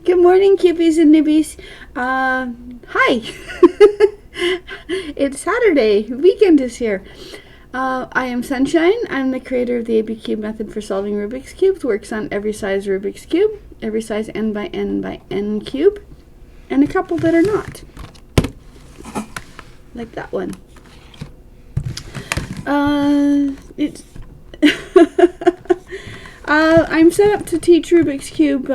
Good morning, cubies and newbies. Hi. It's Saturday. Weekend is here. I am Sunshine. I'm the creator of the ABCube method for solving Rubik's Cubes. Works on every size Rubik's Cube, every size n by n by n cube, and a couple that are not. Like that one. It's I'm set up to teach Rubik's Cube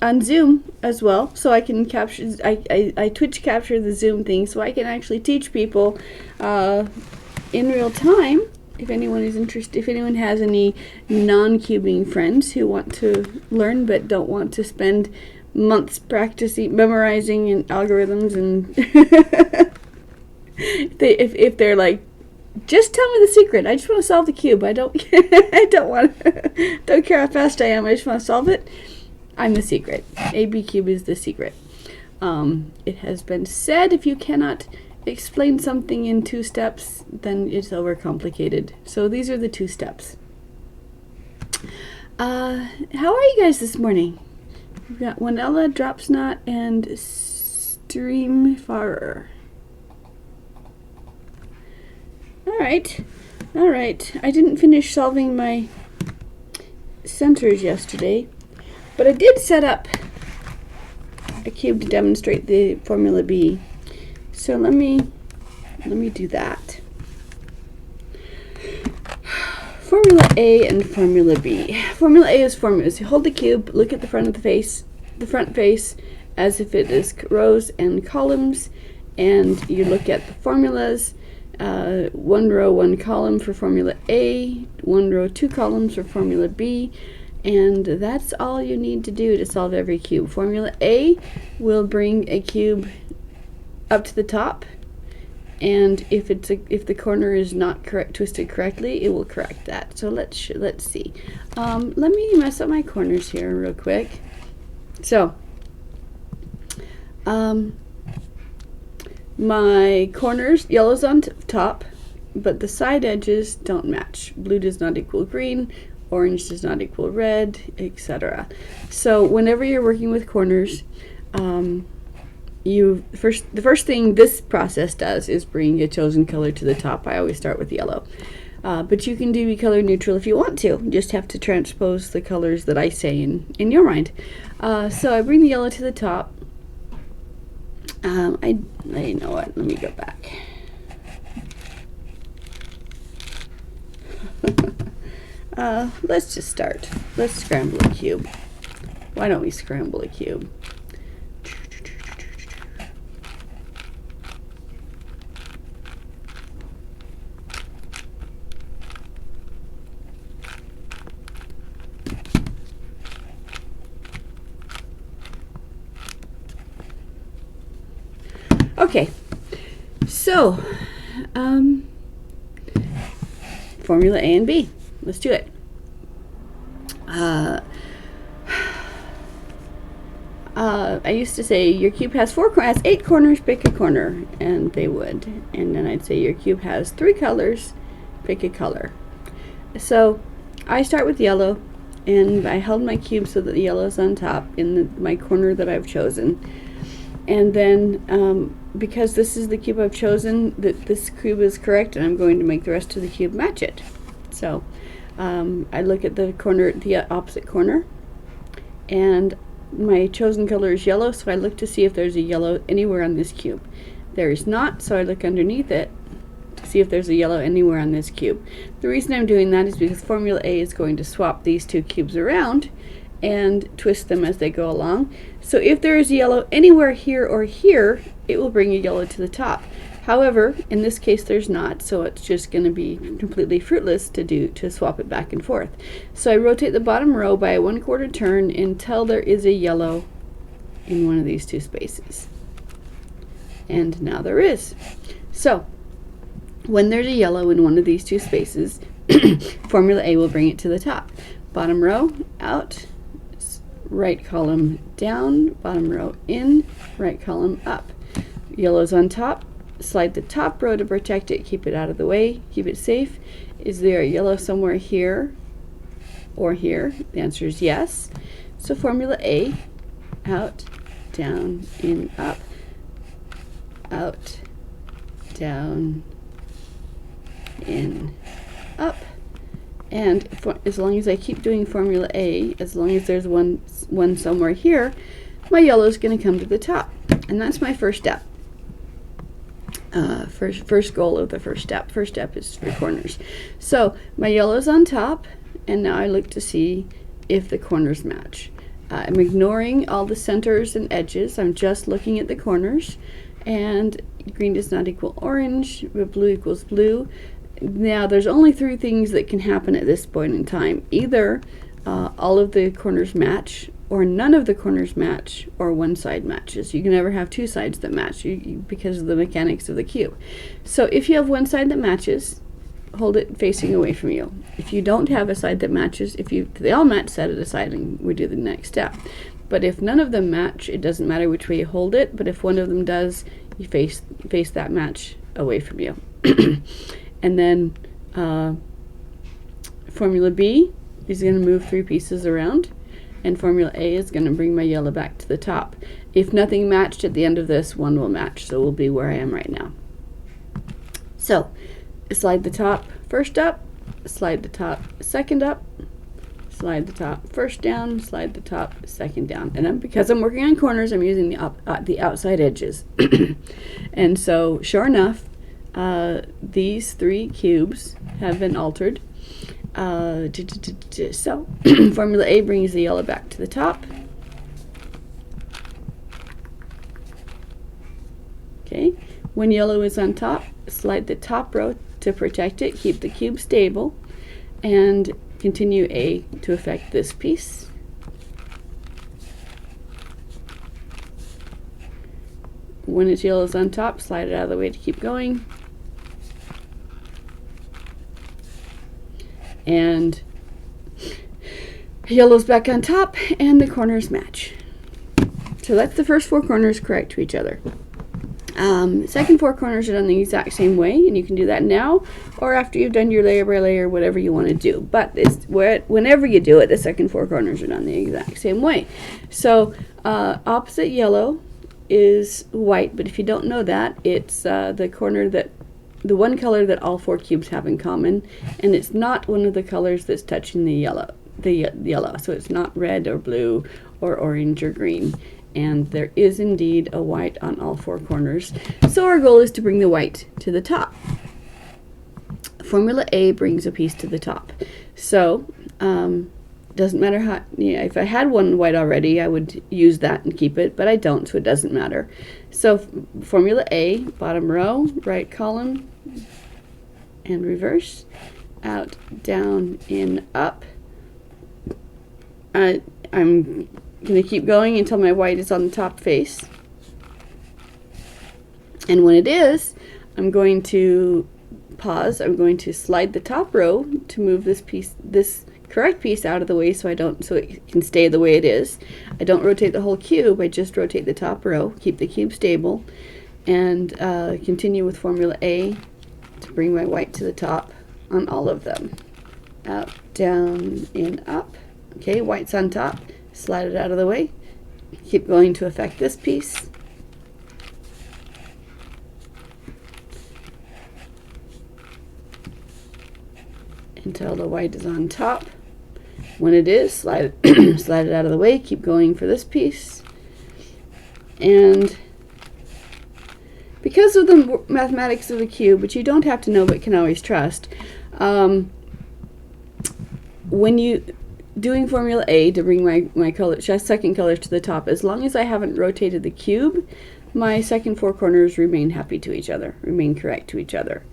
on Zoom as well, so I can capture. I Twitch capture the Zoom thing, so I can actually teach people in real time. If anyone is interested, if anyone has any non-cubing friends who want to learn but don't want to spend months practicing, memorizing and algorithms, and if they're like, just tell me the secret. I just want to solve the cube. I don't don't care how fast I am. I just want to solve it. I'm the secret. ABCube is the secret. It has been said if you cannot explain something in 2 steps, then it's overcomplicated. So these are the 2 steps. How are you guys this morning? We've got Wanella, Dropsnot, and Streamfarer. All right. I didn't finish solving my centers yesterday, but I did set up a cube to demonstrate the formula B. So let me do that. Formula A and formula B. Formula A is formulas. You hold the cube, look at the front of the front face as if it is rows and columns, and you look at the formulas. 1 row, 1 column for formula A, 1 row, 2 columns for formula B, and that's all you need to do to solve every cube. Formula A will bring a cube up to the top, and if the corner is not twisted correctly, it will correct that. So let's see. Let me mess up my corners here real quick. So my corners, yellow's on top, but the side edges don't match. Blue does not equal green, orange does not equal red, etc. So whenever you're working with corners, the first thing this process does is bring a chosen color to the top. I always start with yellow. But you can do color neutral if you want to. You just have to transpose the colors that I say in your mind. So I bring the yellow to the top. I know what, let me go back. Let's just start. Let's scramble a cube. Why don't we scramble a cube? Okay, so formula A and B. Let's do it. I used to say your cube has 8 corners, pick a corner, and they would. And then I'd say your cube has 3 colors, pick a color. So I start with yellow, and I held my cube so that the yellow is on top in my corner that I've chosen. And then because this is the cube I've chosen, this cube is correct, and I'm going to make the rest of the cube match it. So I look at the opposite corner, and my chosen color is yellow, so I look to see if there's a yellow anywhere on this cube. There is not, so I look underneath it to see if there's a yellow anywhere on this cube. The reason I'm doing that is because formula A is going to swap these 2 cubes around and twist them as they go along. So if there is a yellow anywhere here or here, it will bring a yellow to the top. However, in this case there's not, so it's just going to be completely fruitless to swap it back and forth. So I rotate the bottom row by a 1/4 turn until there is a yellow in one of these 2 spaces. And now there is. So when there's a yellow in one of these 2 spaces, formula A will bring it to the top. Bottom row out, right column down, bottom row in, right column up. Yellow's on top, slide the top row to protect it, keep it out of the way, keep it safe. Is there a yellow somewhere here or here? The answer is yes. So formula A, out, down, in, up, out, down, in, up. And as long as I keep doing formula A, as long as there's one somewhere here, my yellow is going to come to the top. And that's my first step. First goal of the first step. First step is 3 corners. So my yellow is on top, and now I look to see if the corners match. I'm ignoring all the centers and edges. I'm just looking at the corners. And green does not equal orange, but blue equals blue. Now there's only 3 things that can happen at this point in time. Either all of the corners match, or none of the corners match, or one side matches. You can never have 2 sides that match because of the mechanics of the cube. So if you have one side that matches, hold it facing away from you. If you don't have a side that matches, if they all match, set it aside and we do the next step. But if none of them match, it doesn't matter which way you hold it, but if one of them does, you face that match away from you. And then formula B is going to move 3 pieces around, and formula A is going to bring my yellow back to the top. If nothing matched at the end of this, one will match, so we'll be where I am right now. So slide the top first up, slide the top second up, slide the top first down, slide the top second down. And because I'm working on corners, I'm using the outside edges. And so sure enough, these 3 cubes have been altered. So formula A brings the yellow back to the top. Okay, when yellow is on top, slide the top row to protect it, keep the cube stable, and continue A to affect this piece. When its yellow is on top, slide it out of the way to keep going. And yellow's back on top, and the corners match. So that's the first 4 corners correct to each other. Second 4 corners are done the exact same way, and you can do that now or after you've done your layer by layer, whatever you want to do. But whenever you do it, the second 4 corners are done the exact same way. So opposite yellow is white, but if you don't know that, it's the one color that all 4 cubes have in common, and it's not one of the colors that's touching the yellow. So it's not red or blue or orange or green. And there is indeed a white on all 4 corners. So our goal is to bring the white to the top. Formula A brings a piece to the top. So doesn't matter how, if I had one white already, I would use that and keep it, but I don't, so it doesn't matter. So formula A, bottom row, right column, and reverse, out, down, in, up. I'm going to keep going until my white is on the top face. And when it is, I'm going to pause. I'm going to slide the top row to move this correct piece out of the way so it can stay the way it is. I don't rotate the whole cube, I just rotate the top row, keep the cube stable, and continue with formula A to bring my white to the top on all of them. Out, down, in, up. Okay, white's on top, slide it out of the way, keep going to affect this piece. Until the white is on top. When it is, slide it out of the way, keep going for this piece. And because of the mathematics of the cube, which you don't have to know but can always trust, when you doing formula A to bring my color, second colors to the top, as long as I haven't rotated the cube, my second 4 corners remain happy to each other, remain correct to each other.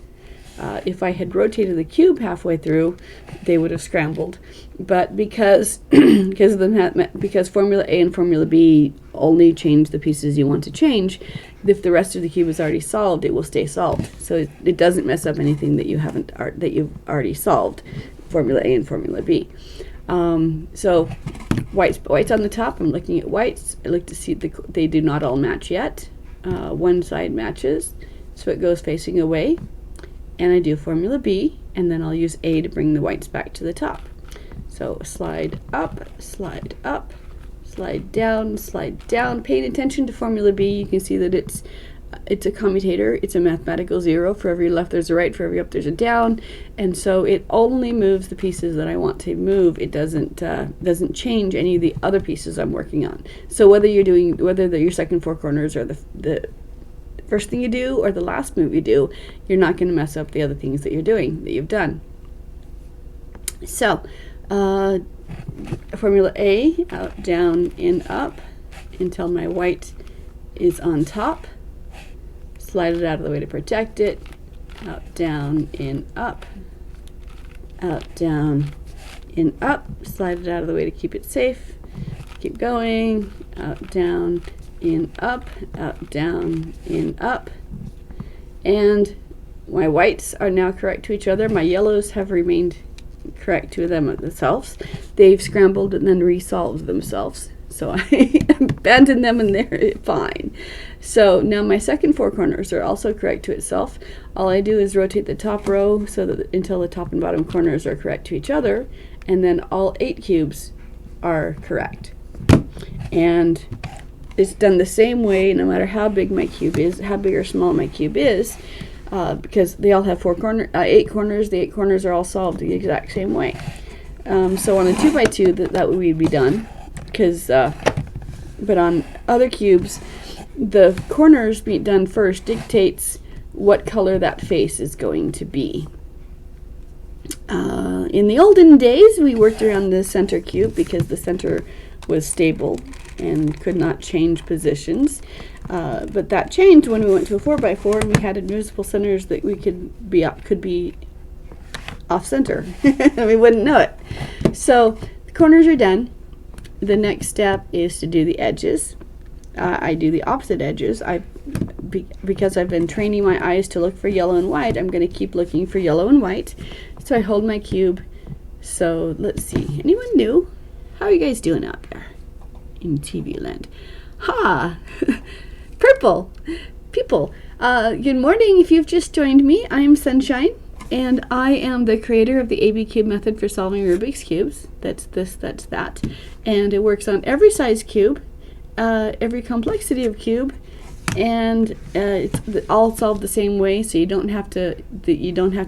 If I had rotated the cube halfway through, they would have scrambled. But because formula A and formula B only change the pieces you want to change, if the rest of the cube is already solved, it will stay solved. So it doesn't mess up anything that you've already solved, formula A and formula B. So white's on the top. I'm looking at whites. I look to see they do not all match yet. One side matches, so it goes facing away. And I do formula B, and then I'll use A to bring the whites back to the top. So slide up, slide down. Paying attention to formula B, you can see that it's a commutator. It's a mathematical zero. For every left there's a right, for every up there's a down, and so it only moves the pieces that I want to move. It doesn't change any of the other pieces I'm working on. So whether they're your second four corners or the first thing you do or the last move you do, you're not going to mess up the other things that you've done. So formula A, out, down, in, up, until my white is on top. Slide it out of the way to protect it. Out, down, in, up. Out, down, in, up. Slide it out of the way to keep it safe. Keep going. Out, down, in, up. Out, down, in, up. And my whites are now correct to each other. My yellows have remained correct to them themselves. They've scrambled and then resolved themselves. So I abandoned them and they're fine. So now my second four corners are also correct to itself. All I do is rotate the top row so that until the top and bottom corners are correct to each other, and then all 8 cubes are correct. And it's done the same way no matter how big my cube is, how big or small my cube is, because they all have 8 corners. The 8 corners are all solved the exact same way. So on a 2x2 that would be done. But on other cubes, the corners being done first dictates what color that face is going to be. In the olden days, we worked around the center cube because the center was stable and could not change positions. But that changed when we went to a 4x4 and we had invisible centers that we could be off center and we wouldn't know it. So the corners are done. The next step is to do the edges. I do the opposite edges. Because I've been training my eyes to look for yellow and white, I'm going to keep looking for yellow and white. So I hold my cube. So let's see. Anyone new? How are you guys doing out there in TV land? Ha! Purple people. Good morning. If you've just joined me, I am Sunshine, and I am the creator of the ABCube method for solving Rubik's cubes. That's this, that's that, and it works on every size cube, every complexity of cube, and it's all solved the same way. So you don't have to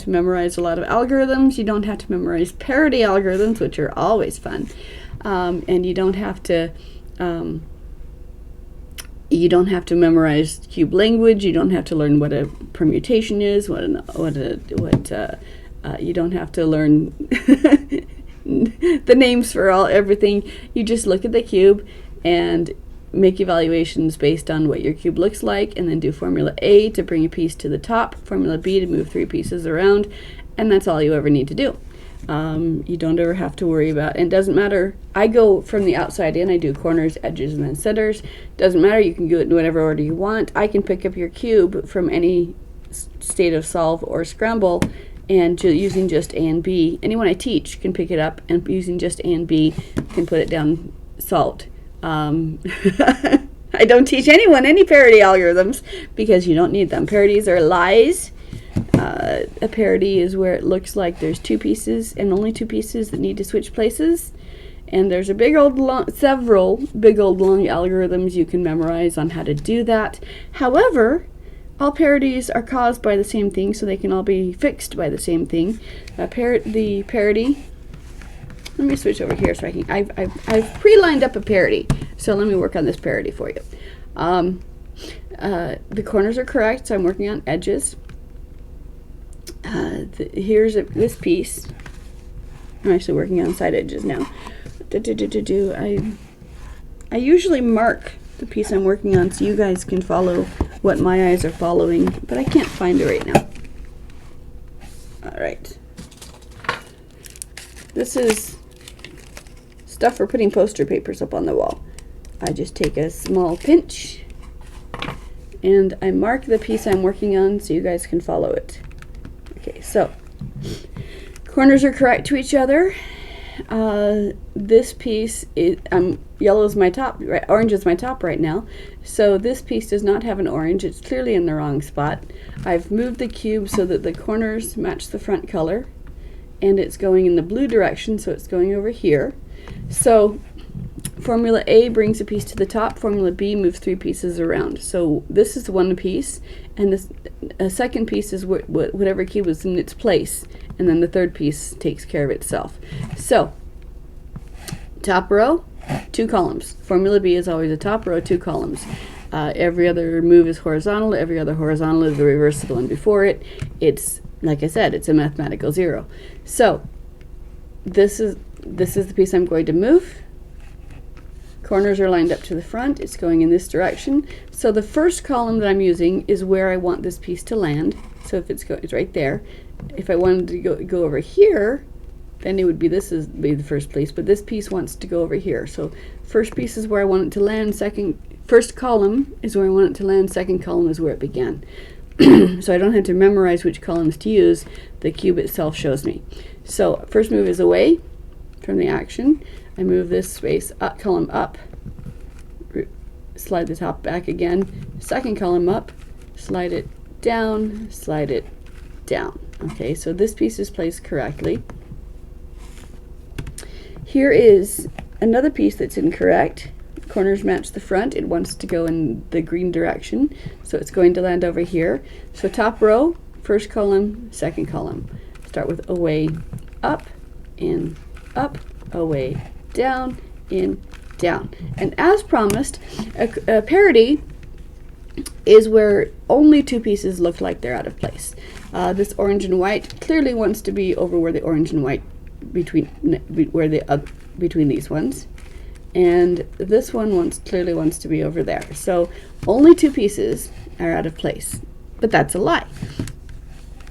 memorize a lot of algorithms. You don't have to memorize parity algorithms, which are always fun, and you don't have to. You don't have to memorize cube language. You don't have to learn what a permutation is. You don't have to learn the names for everything. You just look at the cube and make evaluations based on what your cube looks like, and then do formula A to bring a piece to the top, formula B to move 3 pieces around, and that's all you ever need to do. You don't ever have to worry about, and it doesn't matter. I go from the outside in. I do corners, edges, and then centers. Doesn't matter. You can do it in whatever order you want. I can pick up your cube from any state of solve or scramble, and using just A and B. Anyone I teach can pick it up, and using just A and B can put it down solved. I don't teach anyone any parity algorithms because you don't need them. Parities are lies. A parity is where it looks like there's 2 pieces and only 2 pieces that need to switch places, and there's a several big old long algorithms you can memorize on how to do that. However, all parities are caused by the same thing, so they can all be fixed by the same thing. The parity. Let me switch over here so I can. I've pre-lined up a parity, so let me work on this parity for you. The corners are correct, so I'm working on edges. Here's this piece. I'm actually working on side edges now. I usually mark the piece I'm working on so you guys can follow what my eyes are following, but I can't find it right now. Alright. This is stuff for putting poster papers up on the wall. I just take a small pinch and I mark the piece I'm working on so you guys can follow it. Okay, so corners are correct to each other. This piece is yellow is my top, right, orange is my top right now. So this piece does not have an orange. It's clearly in the wrong spot. I've moved the cube so that the corners match the front color, and it's going in the blue direction, so it's going over here. So Formula A brings a piece to the top, Formula B moves 3 pieces around. So this is one piece, and this second piece is whatever cube is in its place, and then the third piece takes care of itself. So, top row, 2 columns. Formula B is always a top row, 2 columns. Every other move is horizontal, every other horizontal is the reverse of the one before it. It's, like I said, it's a mathematical 0. So, this is the piece I'm going to move. Corners are lined up to the front. It's going in this direction. So the first column that I'm using is where I want this piece to land. So if it's right there. If I wanted to go over here, then it would be be the first place. But this piece wants to go over here. So first piece is where I want it to land. First column is where I want it to land. Second column is where it began. So I don't have to memorize which columns to use. The cube itself shows me. So first move is away from the action. I move this space up, column up, slide the top back again, second column up, slide it down, slide it down. Okay, so this piece is placed correctly. Here is another piece that's incorrect. Corners match the front. It wants to go in the green direction, so it's going to land over here. So top row, first column, second column. Start with away, up, in, up, away, down, in, down. And as promised, a parity is where only 2 pieces look like they're out of place. This orange and white clearly wants to be over where the orange and white between these ones, and this one clearly wants to be over there. So only 2 pieces are out of place, but that's a lie.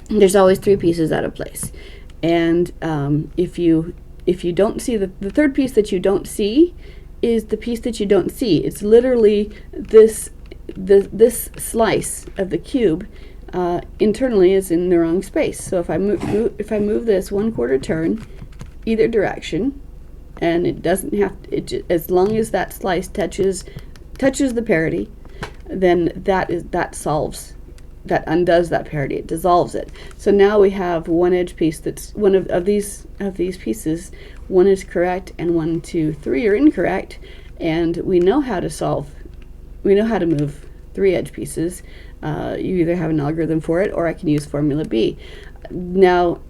There's always 3 pieces out of place, and if you don't see the third piece that you don't see is the piece that you don't see. It's literally this slice of the cube internally is in the wrong space. So if I move this 1/4 turn either direction, and it doesn't have as long as that slice touches the parity, then that undoes that parity. It dissolves it. So now we have one edge piece that's one of these pieces. One is correct, and 1, 2, 3 are incorrect. And we know how to move 3 edge pieces. You either have an algorithm for it, or I can use Formula B. Now,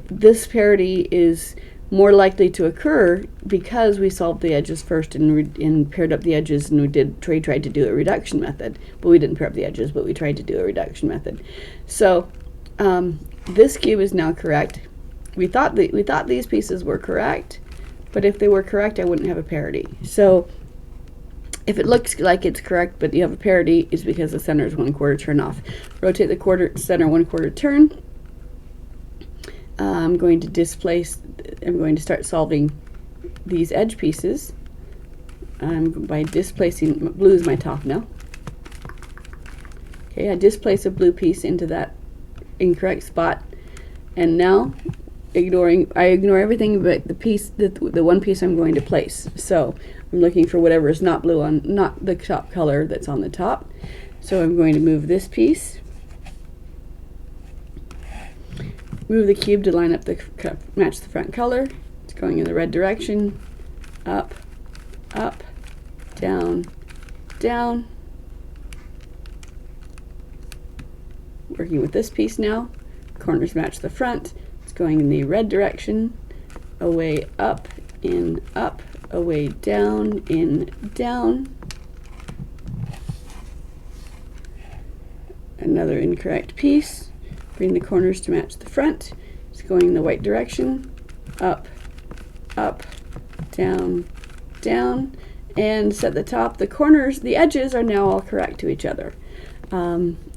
this parity is more likely to occur because we solved the edges first and paired up the edges, and we tried to do a reduction method. But we didn't pair up the edges, but we tried to do a reduction method. So this cube is now correct. We thought these pieces were correct, but if they were correct, I wouldn't have a parity. So if it looks like it's correct, but you have a parity, it's because the center is 1/4 turn off. Rotate the center 1/4 turn. I'm going to start solving these edge pieces by displacing. Blue is my top now. Okay, I displace a blue piece into that incorrect spot, and now I ignore everything but the one piece I'm going to place. So I'm looking for whatever is not blue not the top color that's on the top. So I'm going to move this piece. Move the cube to line up match the front color. It's going in the red direction. Up, up, down, down. Working with this piece now. Corners match the front. It's going in the red direction. Away, up, in, up, away, down, in, down. Another incorrect piece. Bring the corners to match the front. It's going in the white direction. Up, up, down, down. And set the top. The corners, the edges are now all correct to each other.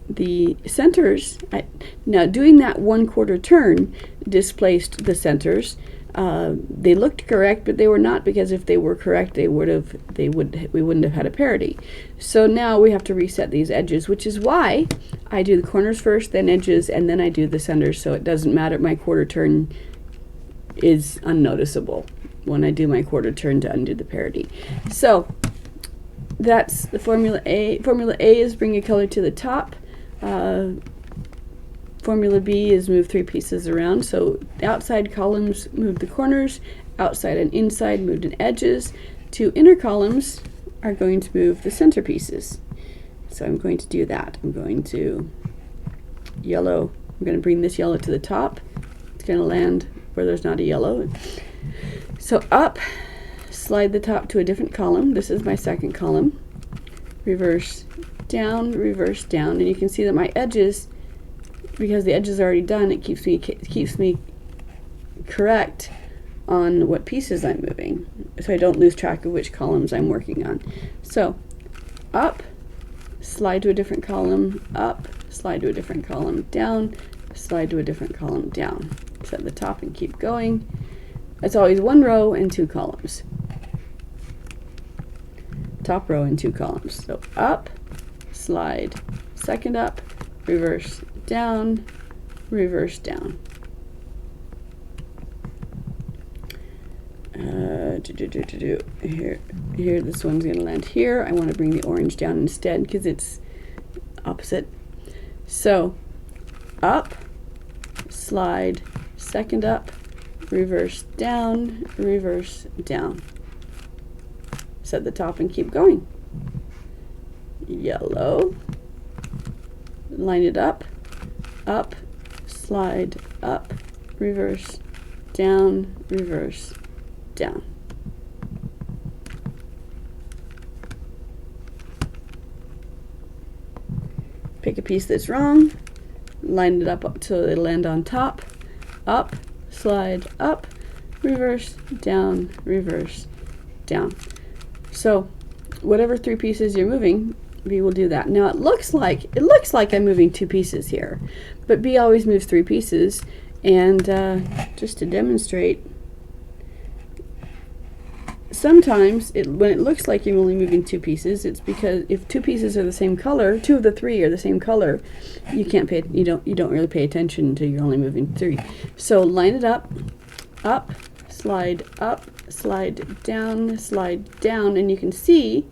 The centers, now doing that 1/4 turn displaced the centers. They looked correct, but they were not, because if they were correct, we wouldn't have had a parity. So now we have to reset these edges, which is why I do the corners first, then edges, and then I do the centers. So it doesn't matter. My 1/4 turn is unnoticeable when I do my 1/4 turn to undo the parity. So that's the Formula A. Formula A is bring a color to the top. Formula B is move 3 pieces around. So the outside columns move the corners, outside and inside moved in edges. 2 inner columns are going to move the centerpieces. So I'm going to do that. I'm going to yellow. I'm going to bring this yellow to the top. It's going to land where there's not a yellow. So up, slide the top to a different column. This is my second column. Reverse down, and you can see that my edges, because the edges are already done, it keeps me correct on what pieces I'm moving, so I don't lose track of which columns I'm working on. So up, slide to a different column, up, slide to a different column, down, slide to a different column, down. Set the top and keep going. It's always 1 row and 2 columns. Top row and 2 columns. So up, slide, second up, reverse down, reverse down. Here, this one's going to land here. I want to bring the orange down instead because it's opposite. So up, slide, second up, reverse down, reverse down. Set the top and keep going. Yellow, line it up, slide, up, reverse, down, reverse, down. Pick a piece that's wrong, line it up so it'll land on top, up, slide, up, reverse, down, down. So whatever 3 pieces you're moving, B will do that. Now it looks like I'm moving 2 pieces here, but B always moves 3 pieces, and just to demonstrate, sometimes when it looks like you're only moving 2 pieces, it's because if 2 pieces are the same color, 2 of the 3 are the same color, you don't really pay attention until you're only moving 3. So line it up, slide, down, and you can see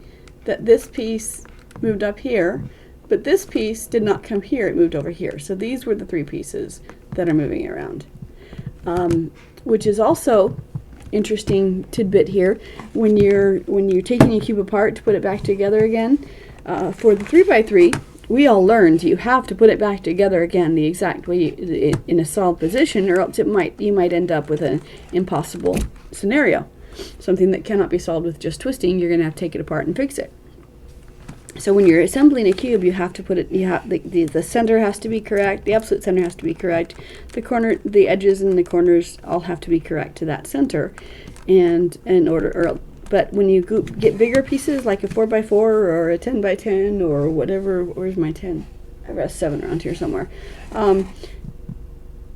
that this piece moved up here, but this piece did not come here, it moved over here. So these were the 3 pieces that are moving around, which is also interesting tidbit here. When you're taking a cube apart to put it back together again, for the 3x3, we all learned you have to put it back together again the exact way in a solid position, or else you might end up with an impossible scenario, something that cannot be solved with just twisting. You're going to have to take it apart and fix it. So when you're assembling a cube, you have to put it. The center has to be correct. The absolute center has to be correct. The edges and the corners all have to be correct to that center, and in order. But when you get bigger pieces like a 4x4 or a 10x10 or whatever, where's my 10? I've got a 7 around here somewhere.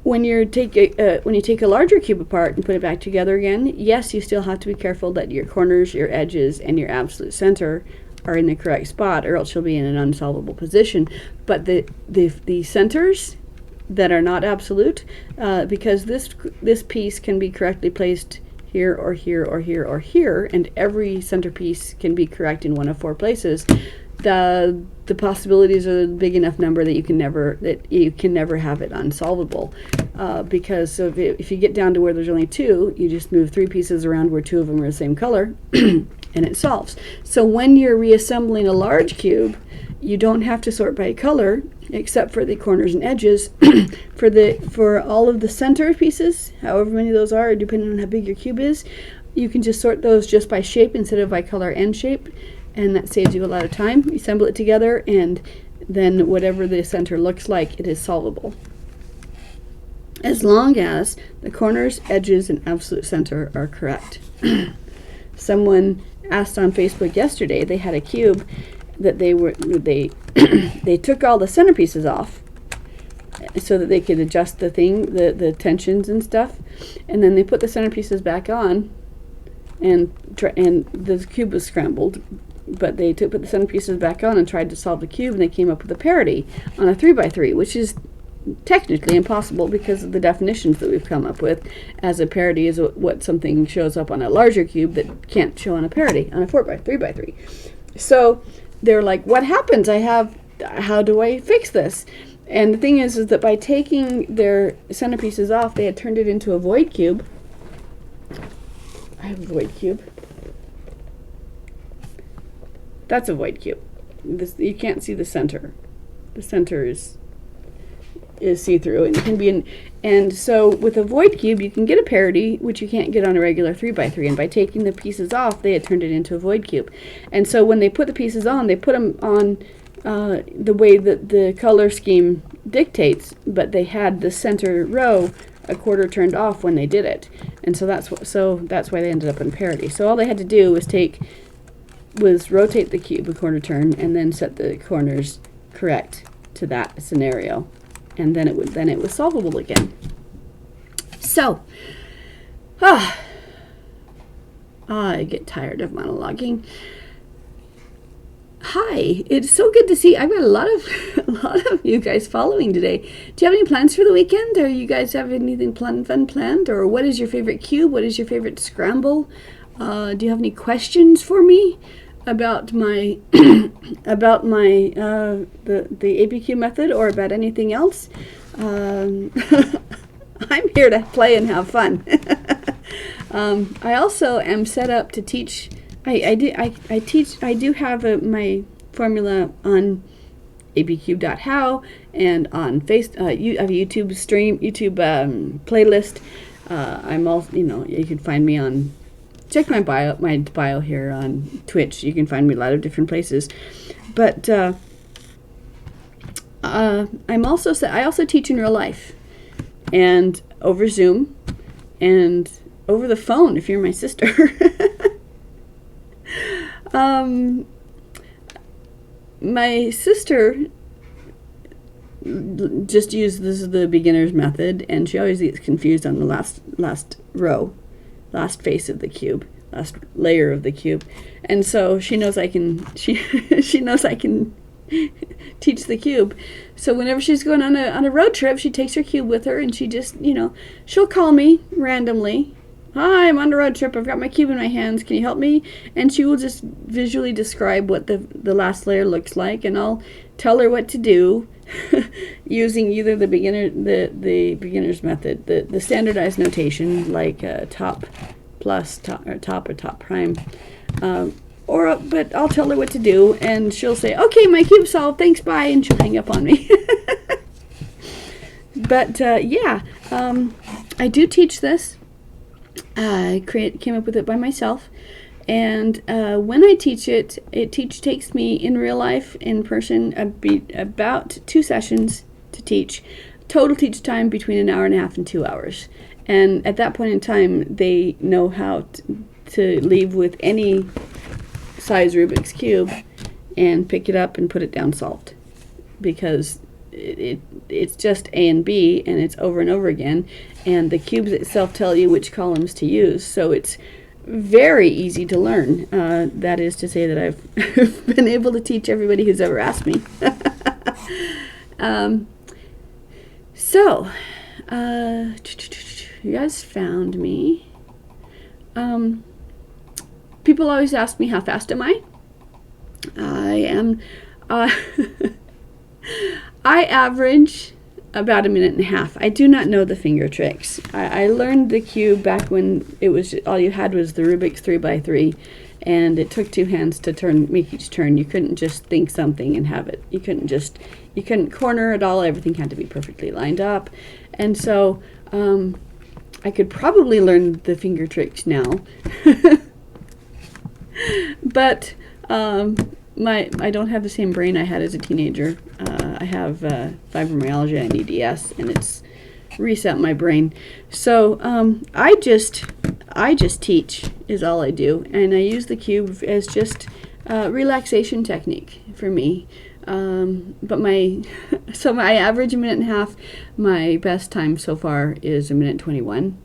When you take a larger cube apart and put it back together again, yes, you still have to be careful that your corners, your edges, and your absolute center are in the correct spot, or else you'll be in an unsolvable position. But the centers that are not absolute, because this piece can be correctly placed here or here or here or here, and every centerpiece can be correct in one of 4 places. The possibilities are a big enough number that you can never have it unsolvable, because if you get down to where there's only 2, you just move 3 pieces around where 2 of them are the same color, and it solves. So when you're reassembling a large cube, you don't have to sort by color, except for the corners and edges. For all of the center pieces, however many of those are, depending on how big your cube is, you can just sort those just by shape instead of by color and shape, and that saves you a lot of time. You assemble it together, and then whatever the center looks like, it is solvable, as long as the corners, edges, and absolute center are correct. Someone asked on Facebook yesterday, they had a cube that they took all the centerpieces off so that they could adjust the tensions and stuff, and then they put the centerpieces back on, and the cube was scrambled, but they put the centerpieces back on and tried to solve the cube, and they came up with a parity on a 3x3, which is technically impossible because of the definitions that we've come up with, as a parity is what something shows up on a larger cube that can't show on a parity on a 3x3. So they're like, what happens? How do I fix this? And the thing is that by taking their centerpieces off, they had turned it into a void cube. I have a void cube. That's a void cube. You can't see the center. The center is see-through, and it can be and so with a void cube you can get a parity, which you can't get on a regular 3x3, and by taking the pieces off they had turned it into a void cube. And so when they put the pieces on, they put them on the way that the color scheme dictates, but they had the center row a quarter turned off when they did it, and so that's why they ended up in parity. So all they had to do was rotate the cube a quarter turn and then set the corners correct to that scenario, and then it was solvable again. So I get tired of monologuing. Hi, it's so good to see. I've got a lot of you guys following today. Do you have any plans for the weekend? Or you guys have anything fun planned? Or what is your favorite cube? What is your favorite scramble? Do you have any questions for me about my about my the ABCube method, or about anything else? I'm here to play and have fun. I also am set up to teach. I do have my formula on abcube.how and on I have a YouTube playlist. I'm also, you can find me on, check my bio here on Twitch. You can find me a lot of different places. But I also teach in real life, and over Zoom, and over the phone if you're my sister. My sister just uses the beginner's method, and she always gets confused on the last face of the cube, last layer of the cube, and so she knows I can she knows I can teach the cube. So whenever she's going on a road trip, she takes her cube with her, and she just she'll call me randomly. Hi, I'm on a road trip. I've got my cube in my hands. Can you help me? And she will just visually describe what the last layer looks like, and I'll tell her what to do using either the beginner's method, the standardized notation like top plus top or top prime, but I'll tell her what to do, and she'll say, "Okay, my cube's solved. Thanks, bye," and she'll hang up on me. But I do teach this. I came up with it by myself, and when I teach it, takes me in real life, in person, about 2 sessions to teach. Total teach time between an hour and a half and 2 hours. And at that point in time, they know how to leave with any size Rubik's Cube and pick it up and put it down solved, because it's just A and B, and it's over and over again, and the cubes itself tell you which columns to use, so it's very easy to learn. That is to say that I've been able to teach everybody who's ever asked me. So you guys found me. People always ask me, how fast am I? I am I average about 1.5 minutes. I do not know the finger tricks. I learned the cube back when it was all you had was the Rubik's 3x3, and it took 2 hands to make each turn. You couldn't just think something and have it. You couldn't corner it all. Everything had to be perfectly lined up, and so I could probably learn the finger tricks now, but I don't have the same brain I had as a teenager. I have fibromyalgia and EDS, and it's reset my brain. So I just teach is all I do, and I use the cube as just relaxation technique for me. But my average 1.5 minutes. My best time so far is 1:21.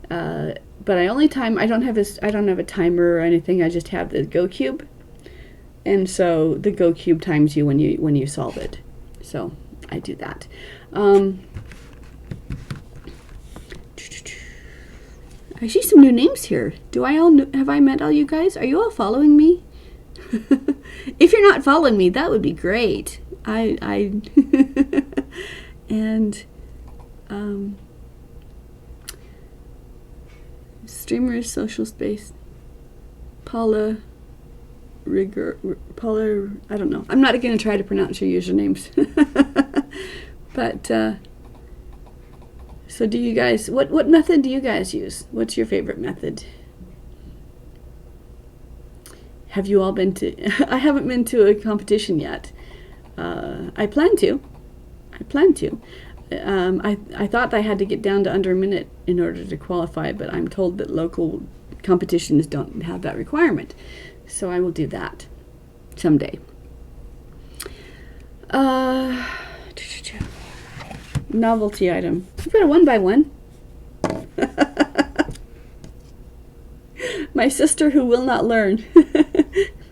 But I don't have a timer or anything. I just have the Go Cube. And so the Go Cube times you when you solve it. So I do that. I see some new names here. Have I met all you guys? Are you all following me? If you're not following me, that would be great. Streamers, social space. Paula Paula, I don't know. I'm not going to try to pronounce your usernames. But, so do you guys, what method do you guys use? What's your favorite method? Have you all been to, I haven't been to a competition yet. I plan to. I thought I had to get down to under a minute in order to qualify, but I'm told that local competitions don't have that requirement. So I will do that someday. Novelty item. I've got a 1x1. My sister, who will not learn,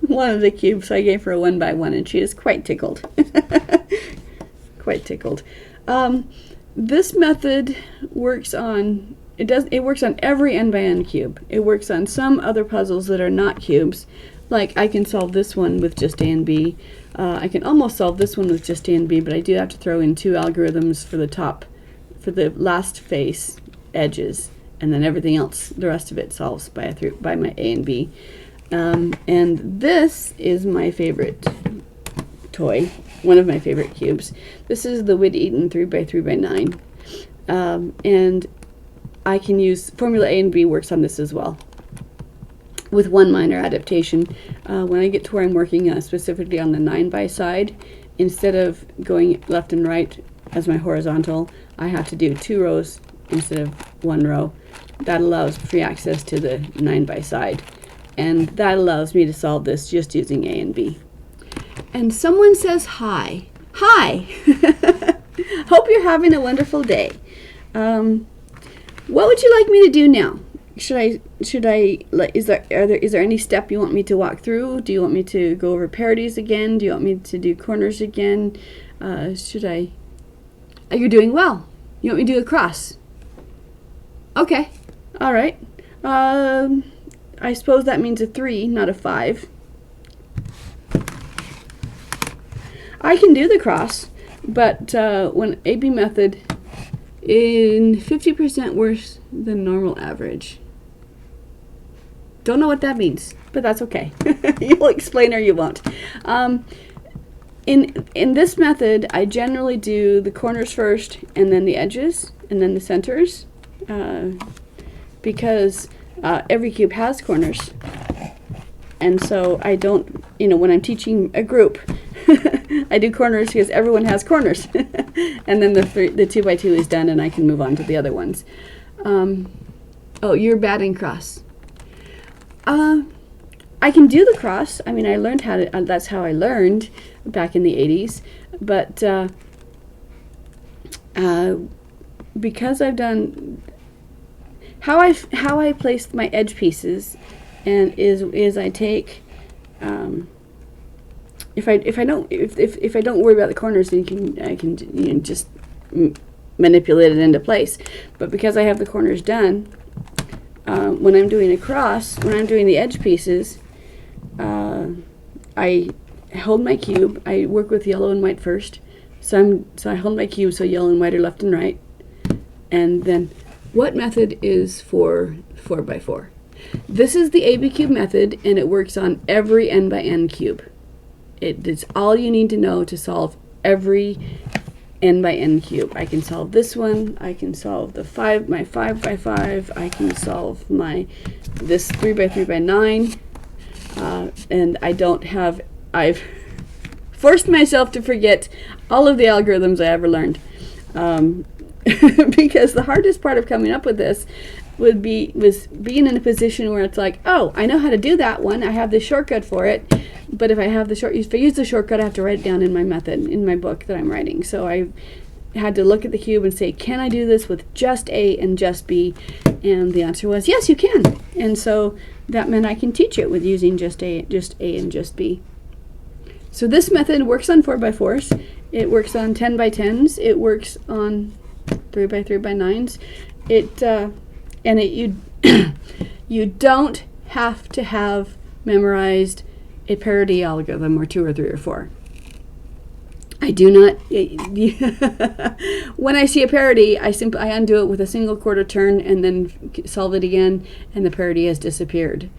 wanted a cube, so I gave her a 1x1, and she is quite tickled. Quite tickled. This method works on it works on every n by n cube. It works on some other puzzles that are not cubes. Like I can solve this one with just A and B. I can almost solve this one with just A and B, but I do have to throw in 2 algorithms for the last face edges, and then everything else, the rest of it solves by my A and B. And this is my favorite toy, one of my favorite cubes. This is the Wid Eaton 3x3x9. And I can use Formula A and B works on this as well, with one minor adaptation. When I get to where I'm working specifically on the 9x side, instead of going left and right as my horizontal, I have to do 2 rows instead of 1 row. That allows free access to the 9x side, and that allows me to solve this just using A and B. And someone says hi. Hi! Hope you're having a wonderful day. What would you like me to do now? Is there any step you want me to walk through? Do you want me to go over parodies again? Do you want me to do corners again? You're doing well. You want me to do a cross? Okay. All right. I suppose that means a 3, not a 5. I can do the cross, but when AB method in 50% worse than normal average. Don't know what that means, but that's okay. You'll explain or you won't. In this method, I generally do the corners first, and then the edges, and then the centers, because every cube has corners. And so I don't, when I'm teaching a group, I do corners because everyone has corners. And then the 2x2 is done, and I can move on to the other ones. Oh, you're batting cross. I can do the cross. I mean, I learned how to, that's how I learned back in the 80s. But because I've done, how I placed my edge pieces, and is I take, if I don't worry about the corners, then I can just manipulate it into place. But because I have the corners done, when I'm doing a cross, when I'm doing the edge pieces, I hold my cube. I work with yellow and white first. So I hold my cube so yellow and white are left and right. And then what method is for 4x4? This is the ABCube method, and it works on every n by n cube. It's all you need to know to solve every n by n cube. I can solve this one. I can solve my 5x5. I can solve this 3x3x9. And I've forced myself to forget all of the algorithms I ever learned. Because the hardest part of coming up with this was being in a position where it's like, oh, I know how to do that one. I have the shortcut for it. But if I use the shortcut, I have to write it down in my method, in my book that I'm writing. So I had to look at the cube and say, can I do this with just A and just B? And the answer was, yes, you can. And so that meant I can teach it with using just A and just B. So this method works on 4x4s. It works on 10x10s. It works on 3x3x9s. You don't have to have memorized a parity algorithm or 2 or 3 or 4. I do not. When I see a parity, I undo it with a single quarter turn and then solve it again, and the parity has disappeared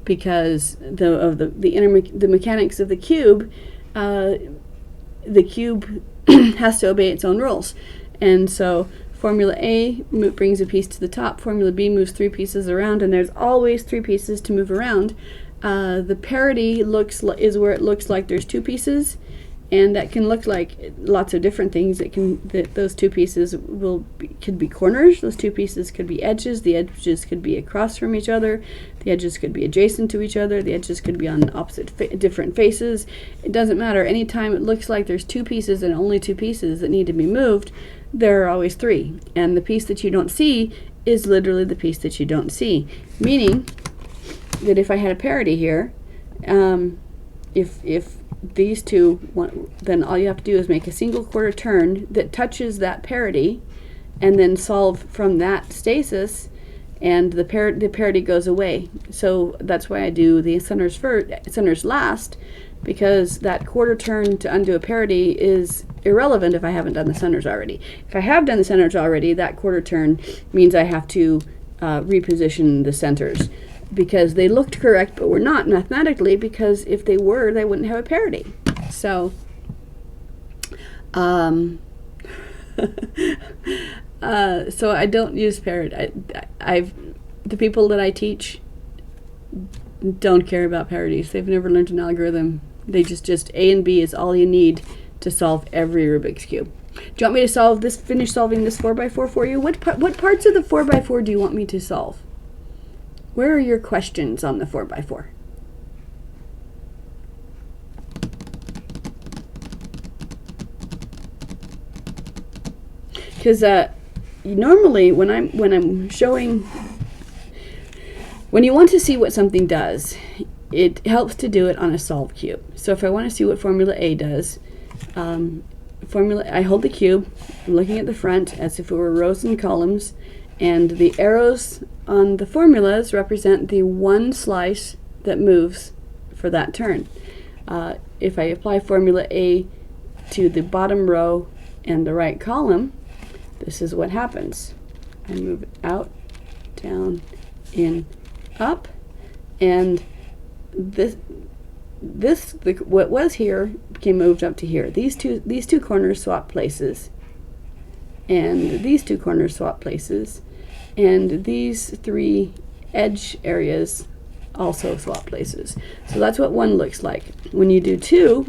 because the mechanics of the cube. The cube has to obey its own rules, and so formula A brings a piece to the top. Formula B moves 3 pieces around, and there's always 3 pieces to move around. The parity is where it looks like there's 2 pieces. And that can look like lots of different things. Those 2 pieces could be corners. Those 2 pieces could be edges. The edges could be across from each other. The edges could be adjacent to each other. The edges could be on different faces. It doesn't matter. Anytime it looks like there's 2 pieces and only 2 pieces that need to be moved, there are always 3. And the piece that you don't see is literally the piece that you don't see. Meaning that if I had a parity here, if these two, then all you have to do is make a single quarter turn that touches that parity, and then solve from that stasis, and the parity goes away. So that's why I do the centers last, because that quarter turn to undo a parity is irrelevant if I haven't done the centers already. If I have done the centers already, that quarter turn means I have to reposition the centers, because they looked correct but were not mathematically, because if they were, they wouldn't have a parity. So so I don't use parity. The people that I teach don't care about parities. They've never learned an algorithm. They just A and B is all you need to solve every Rubik's Cube. Do you want me to finish solving this 4x4 for you? What parts of the 4x4 do you want me to solve? Where are your questions on the 4x4? Because normally when I'm showing, when you want to see what something does, it helps to do it on a solved cube. So if I want to see what formula A does, I hold the cube, I'm looking at the front as if it were rows and columns, and the arrows on the formulas represent the one slice that moves for that turn. If I apply formula A to the bottom row and the right column, this is what happens. I move it out, down, in, up, and what was here became moved up to here. These two corners swap places, and these 2 corners swap places, and these 3 edge areas also swap places. So that's what 1 looks like. When you do 2,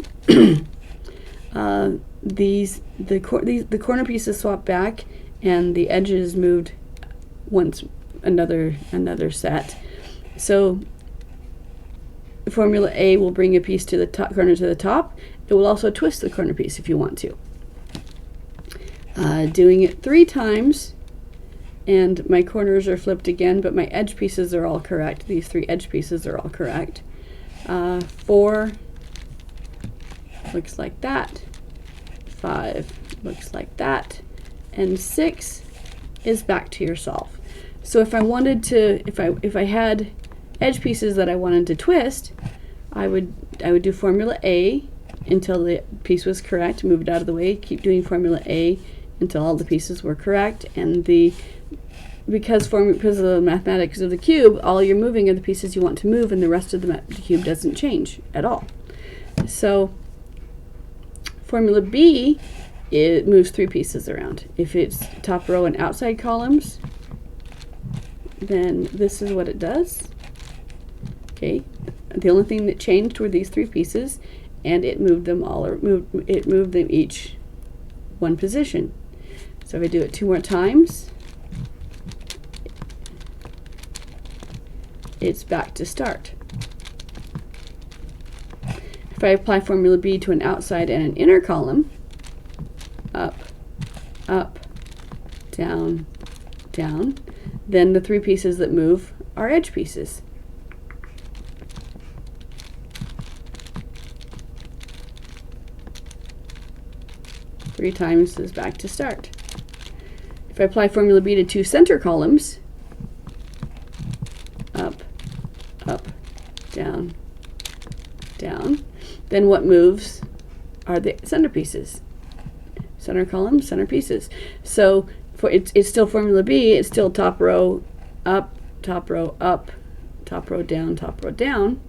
the corner pieces swap back, and the edges moved once another set. So formula A will bring a piece to the top corner to the top. It will also twist the corner piece if you want to. Doing it 3 times, and my corners are flipped again, but my edge pieces are all correct. These 3 edge pieces are all correct. 4 looks like that. 5 looks like that. And 6 is back to your solve. So if I wanted to, if I had edge pieces that I wanted to twist, I would do formula A until the piece was correct, move it out of the way, keep doing formula A until all the pieces were correct, and because of the mathematics of the cube, all you're moving are the pieces you want to move, and the rest of the cube doesn't change at all. So formula B, it moves 3 pieces around. If it's top row and outside columns, then this is what it does. Okay, the only thing that changed were these 3 pieces, and it moved them all, or it moved them each 1 position. So if I do it 2 more times, it's back to start. If I apply formula B to an outside and an inner column, up, up, down, down, then the 3 pieces that move are edge pieces. Three times is back to start. If I apply formula B to 2 center columns, up, up, down, down, then what moves are the center pieces. center column, center pieces. So it's still formula B. It's still top row up, top row up, top row down, top row down.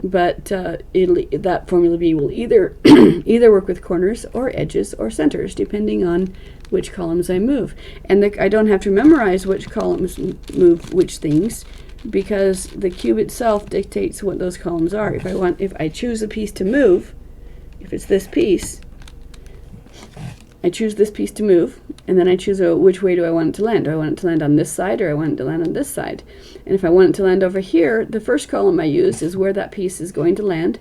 But that formula B will either either work with corners or edges or centers, depending on which columns I move. And I don't have to memorize which columns move which things, because the cube itself dictates what those columns are. If I choose a piece to move, if it's this piece, I choose this piece to move, and then I choose which way do I want it to land. Do I want it to land on this side, or I want it to land on this side? And if I want it to land over here, the first column I use is where that piece is going to land,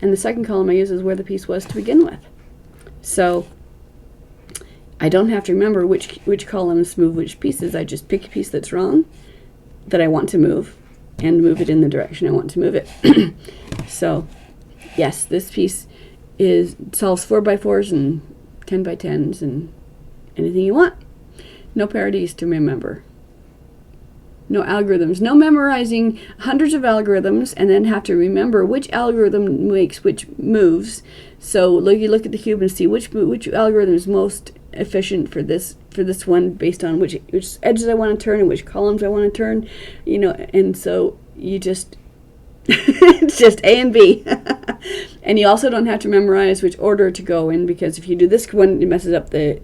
and the second column I use is where the piece was to begin with. So I don't have to remember which columns move which pieces. I just pick a piece that's wrong, that I want to move, and move it in the direction I want to move it. So yes, this piece solves 4x4s and 10x10s and anything you want. No parodies to remember. No algorithms. No memorizing hundreds of algorithms and then have to remember which algorithm makes which moves. So you look at the cube and see which algorithm is most efficient for this one, based on which edges I want to turn and which columns I want to turn. And so you just it's just A and B. And you also don't have to memorize which order to go in, because if you do this one, it messes up the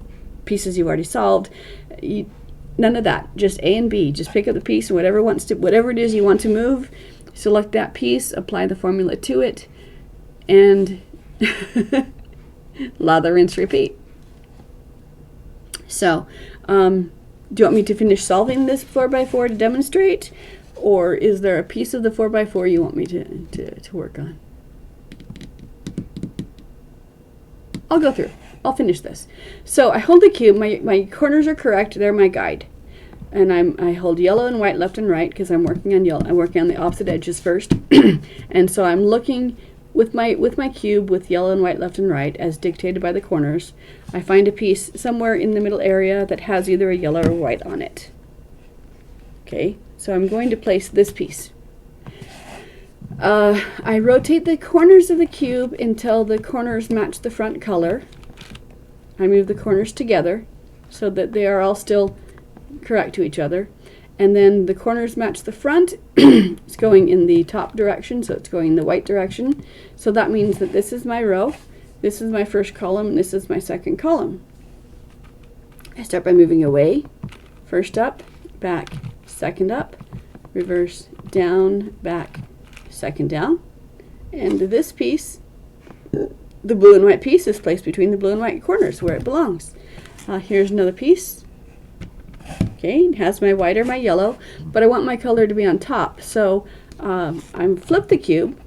pieces you've already solved. None of that. Just A and B. Just pick up the piece and whatever it is you want to move, select that piece, apply the formula to it, and lather, rinse, repeat. So, do you want me to finish solving this 4x4 to demonstrate? Or is there a piece of the 4x4 you want me to work on? I'll go through. I'll finish this. So I hold the cube. My corners are correct. They're my guide. And I hold yellow and white left and right, because I'm working on yellow. I'm working on the opposite edges first. And so I'm looking with my cube with yellow and white left and right as dictated by the corners. I find a piece somewhere in the middle area that has either a yellow or white on it. Okay. So I'm going to place this piece. I rotate the corners of the cube until the corners match the front color. I move the corners together so that they are all still correct to each other. And then the corners match the front. It's going in the top direction, so it's going in the white direction. So that means that this is my row, this is my first column, and this is my second column. I start by moving away, first up, back, second up, reverse, down, back, second down. And this piece, the blue and white piece, is placed between the blue and white corners where it belongs. Here's another piece. Okay, it has my white or my yellow, but I want my color to be on top. So I'm flip the cube.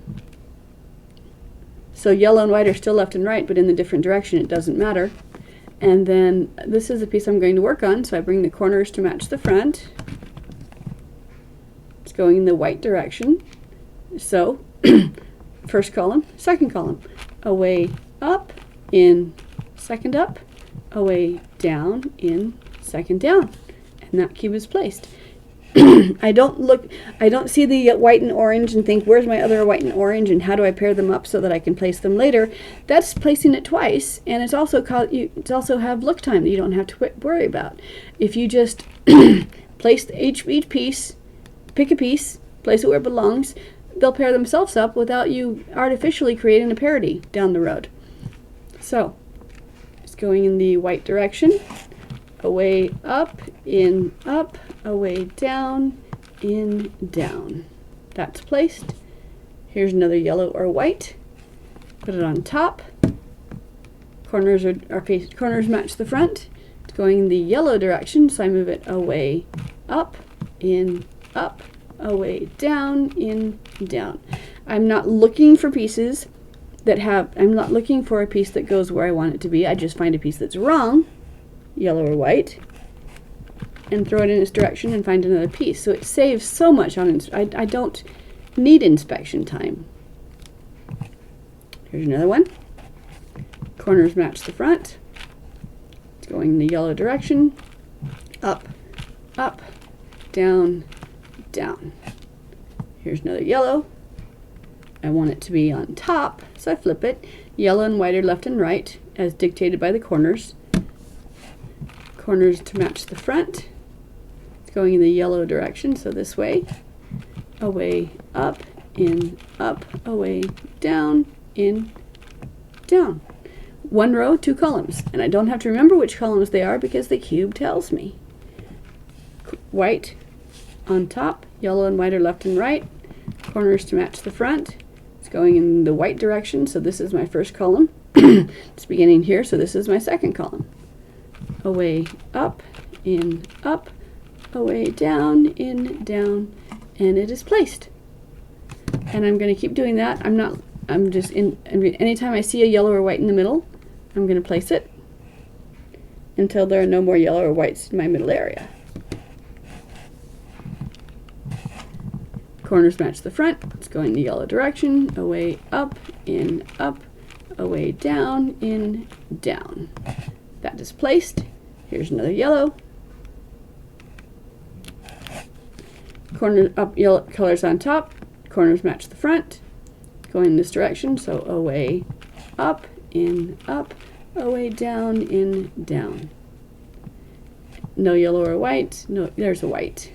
So yellow and white are still left and right, but in the different direction. It doesn't matter. And then this is the piece I'm going to work on, so I bring the corners to match the front. It's going in the white direction. So first column, second column, away, up, in, second up, away, down, in, second down. And that cube is placed. I don't see the white and orange and think, where's my other white and orange and how do I pair them up so that I can place them later? That's placing it twice, and it's also have look time that you don't have to worry about. If you just place each piece, pick a piece, place it where it belongs, they'll pair themselves up without you artificially creating a parody down the road. So it's going in the white direction. Away, up, in, up, away, down, in, down. That's placed. Here's another yellow or white. Put it on top. Corners corners match the front. It's going in the yellow direction, so I move it away, up, in, up, away, down, in, down. I'm not looking for pieces I'm not looking for a piece that goes where I want it to be. I just find a piece that's wrong, yellow or white, and throw it in its direction and find another piece. So it saves so much on I don't need inspection time. Here's another one. Corners match the front. It's going in the yellow direction. Up, up, down, down. Here's another yellow. I want it to be on top, so I flip it. Yellow and white are left and right, as dictated by the corners. Corners to match the front. It's going in the yellow direction, so this way. Away, up, in, up, away, down, in, down. One row, two columns. And I don't have to remember which columns they are because the cube tells me. White on top, yellow and white are left and right. Corners to match the front. It's going in the white direction, so this is my first column. It's beginning here, so this is my second column. Away, up, in, up, away, down, in, down, and it is placed. And I'm going to keep doing that. Anytime I see a yellow or white in the middle, I'm going to place it until there are no more yellow or whites in my middle area. Corners match the front. It's going the yellow direction. Away, up, in, up, away, down, in, down. That is placed. Here's another yellow. Corners up, yellow colors on top. Corners match the front. Going in this direction, so away, up, in, up, away, down, in, down. No yellow or white. No, there's a white.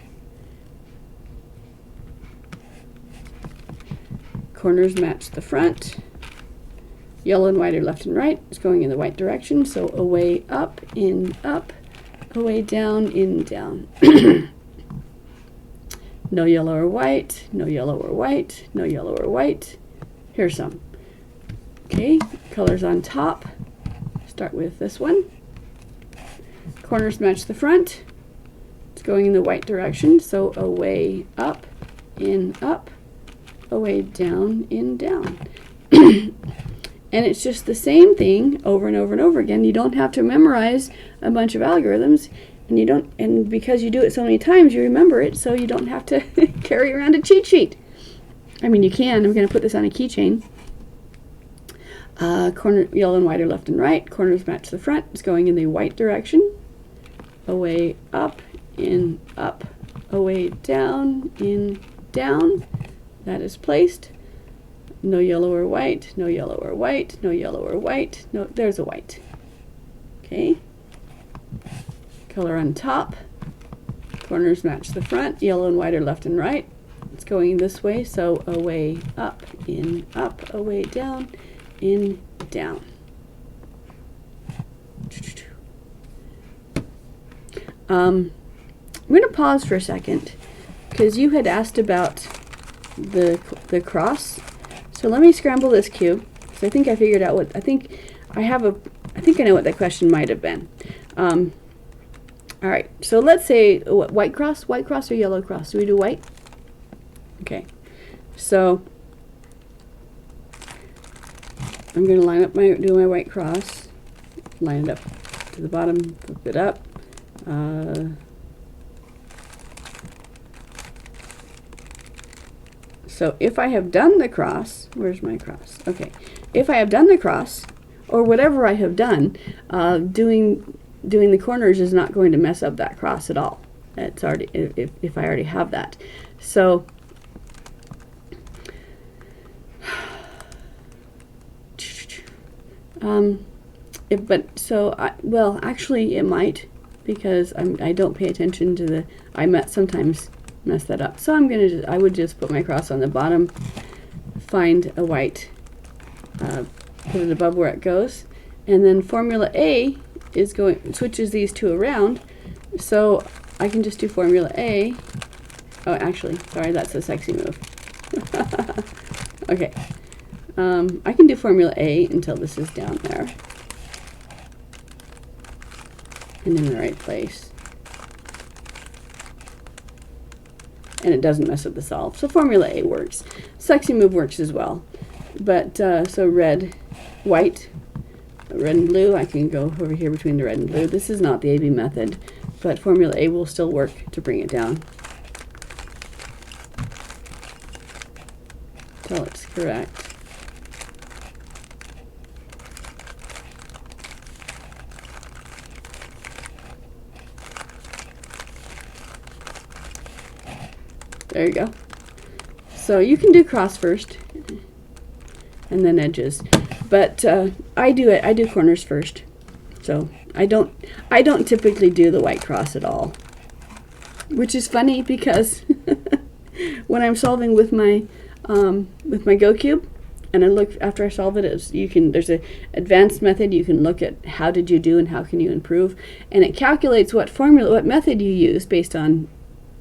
Corners match the front. Yellow and white are left and right. It's going in the white direction, so away, up, in, up, away, down, in, down. No yellow or white, no yellow or white, no yellow or white. Here's some. Okay, colors on top. Start with this one. Corners match the front. It's going in the white direction, so away, up, in, up, away, down, in, down. And it's just the same thing over and over and over again. You don't have to memorize a bunch of algorithms, and because you do it so many times, you remember it, so you don't have to carry around a cheat sheet. I mean, you can. I'm going to put this on a keychain. Corner yellow and white are left and right. Corners match the front. It's going in the white direction. Away, up, in, up, away, down, in, down. That is placed. No yellow or white, no yellow or white, no yellow or white. No, there's a white. Okay. Color on top. Corners match the front. Yellow and white are left and right. It's going this way, so away, up, in, up, away, down, in, down. I'm going to pause for a second because you had asked about the cross. So let me scramble this cube because I think I figured out what I think I know what that question might have been. All right, so let's say white cross or yellow cross? Do we do white? Okay, so I'm going to do my white cross, line it up to the bottom, flip it up. So if I have done the cross, where's my cross? Okay, if I have done the cross, or whatever I have done, doing the corners is not going to mess up that cross at all. It's already if I already have that. So well, actually it might, because I don't pay attention to sometimes mess that up. So I would just put my cross on the bottom, find a white, put it above where it goes, and then Formula A switches these two around, so I can just do Formula A. Oh, actually, sorry, that's a sexy move. Okay, I can do Formula A until this is down there and in the right place, and it doesn't mess up the solve. So Formula A works. Sexy move works as well. But so red, white, red and blue, I can go over here between the red and blue. This is not the AB method, but Formula A will still work to bring it down until it's correct. There you go. So you can do cross first and then edges, but I do corners first. So I don't typically do the white cross at all, which is funny because when I'm solving with my Go Cube, and I look after I solve it, there's a advanced method. You can look at how did you do and how can you improve, and it calculates what method you use based on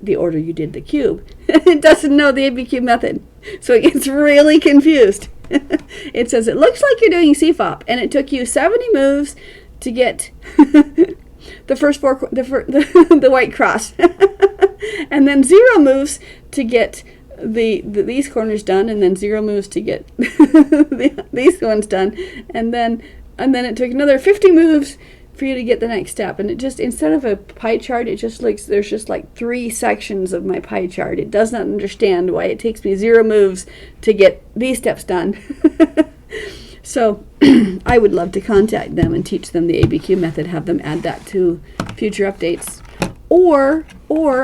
the order you did the cube. It doesn't know the ABCube method, so it gets really confused. It says it looks like you're doing CFOP, and it took you 70 moves to get the first the white cross, and then 0 moves to get these corners done, and then 0 moves to get these ones done, and then it took another 50 moves for you to get the next step. And it just, instead of a pie chart, it just looks, there's just like 3 sections of my pie chart. It does not understand why it takes me 0 moves to get these steps done. So I would love to contact them and teach them the ABCube method, have them add that to future updates. Or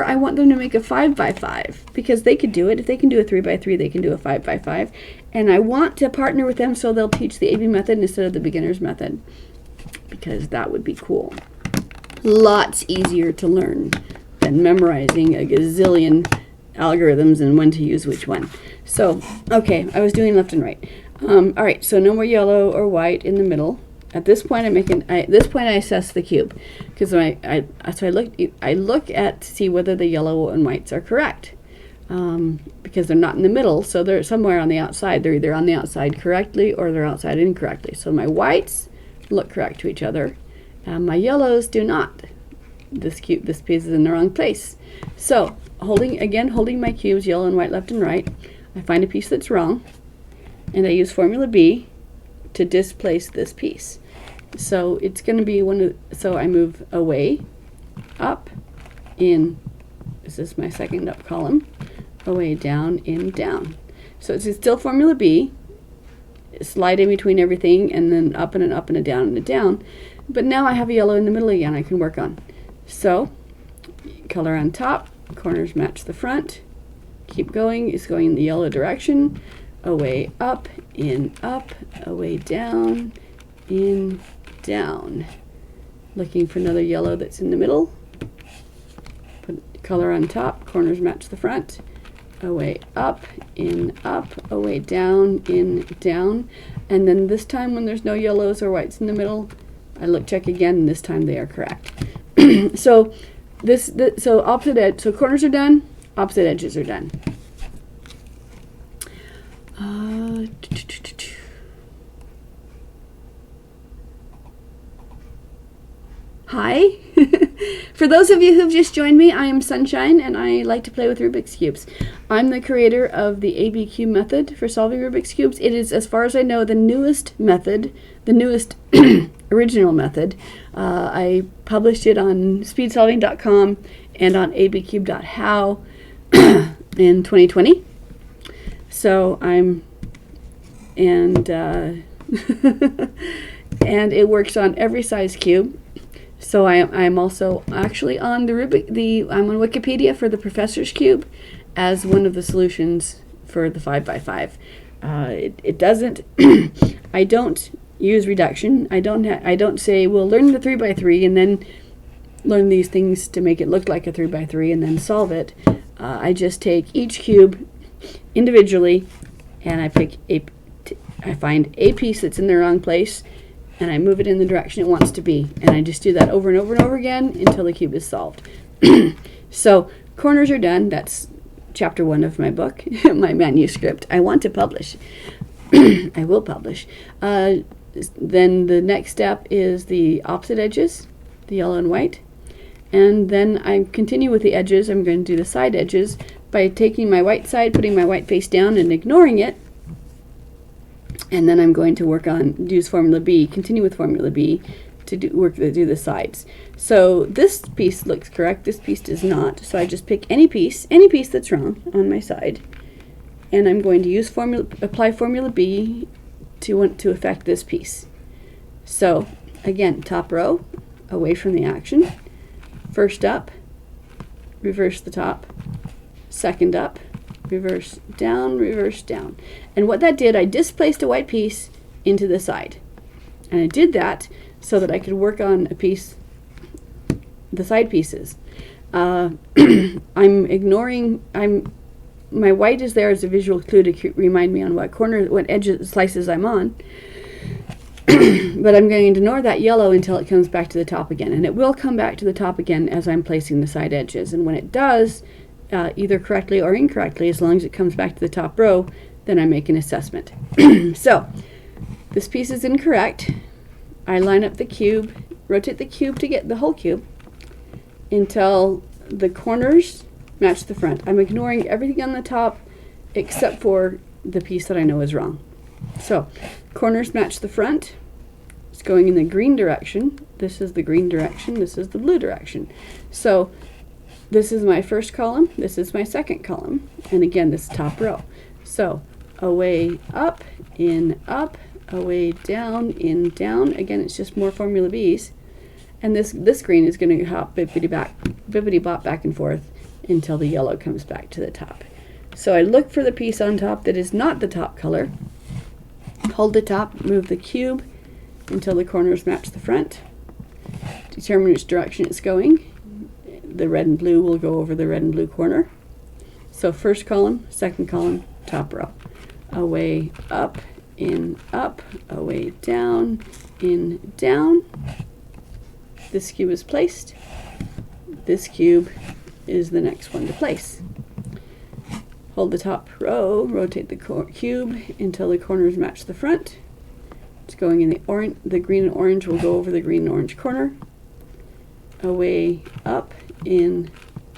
I want them to make a 5x5, because they could do it. If they can do a 3x3, they can do a 5x5. And I want to partner with them so they'll teach the AB method instead of the beginner's method, because that would be cool. Lots easier to learn than memorizing a gazillion algorithms and when to use which one. So, okay, I was doing left and right. All right, so no more yellow or white in the middle. At this point, I assess the cube, because I look at to see whether the yellow and whites are correct, because they're not in the middle, so they're somewhere on the outside. They're either on the outside correctly or they're outside incorrectly. So my whites look correct to each other, and my yellows do not. This piece is in the wrong place. So holding my cubes, yellow and white, left and right, I find a piece that's wrong, and I use formula B to displace this piece. So it's going to be so I move away, up, in, this is my second up column, away, down, in, down. So it's still formula B, slide in between everything, and then up and an up and a down and a down. But now I have a yellow in the middle again I can work on. So color on top, corners match the front, keep going, it's going in the yellow direction, away, up, in, up, away, down, in, down. Looking for another yellow that's in the middle. Put color on top, corners match the front, away, up, in, up, away, down, in, down. And then this time when there's no yellows or whites in the middle, I check again, and this time they are correct. So opposite edge, so corners are done, opposite edges are done. Hi. For those of you who've just joined me, I am Sunshine, and I like to play with Rubik's Cubes. I'm the creator of the ABCube method for solving Rubik's Cubes. It is, as far as I know, the newest method, the newest original method. I published it on speedsolving.com and on abcube.how in 2020. So and it works on every size cube. So I'm also actually on I'm on Wikipedia for the Professor's Cube as one of the solutions for the 5x5. It doesn't. I don't use reduction. I don't say, well, learn the 3x3 and then learn these things to make it look like a 3x3 and then solve it. I just take each cube individually, and I find a piece that's in the wrong place, and I move it in the direction it wants to be. And I just do that over and over and over again until the cube is solved. So corners are done. That's chapter 1 of my book, my manuscript. I want to publish. I will publish. Then the next step is the opposite edges, the yellow and white. And then I continue with the edges. I'm going to do the side edges by taking my white side, putting my white face down and ignoring it. And then I'm going to use formula B, continue with formula B to do the sides. So this piece looks correct, this piece does not. So I just pick any piece that's wrong on my side, and I'm going to apply formula B to affect this piece. So again, top row, away from the action, first up, reverse the top, second up, reverse down, reverse down. And what that did, I displaced a white piece into the side. And I did that so that I could work on a piece, the side pieces. I'm ignoring, my white is there as a visual clue to remind me on what corner, what slices I'm on. But I'm going to ignore that yellow until it comes back to the top again. And it will come back to the top again as I'm placing the side edges. And when it does, either correctly or incorrectly, as long as it comes back to the top row, then I make an assessment. So, this piece is incorrect. I line up the cube, rotate the cube to get the whole cube until the corners match the front. I'm ignoring everything on the top except for the piece that I know is wrong. So, corners match the front. It's going in the green direction. This is the green direction. This is the blue direction. So, this is my first column. This is my second column. And again, this top row. So, away, up, in, up, away, down, in, down. Again, it's just more Formula B's. And this green is going to hop bippity-bop back and forth until the yellow comes back to the top. So I look for the piece on top that is not the top color. Hold the top, move the cube until the corners match the front. Determine which direction it's going. The red and blue will go over the red and blue corner. So first column, second column, top row. Away, up, in, up, away, down, in, down. This cube is placed. This cube is the next one to place. Hold the top row, rotate the cube until the corners match the front. It's going in the orange. The green and orange will go over the green and orange corner. Away, up, in,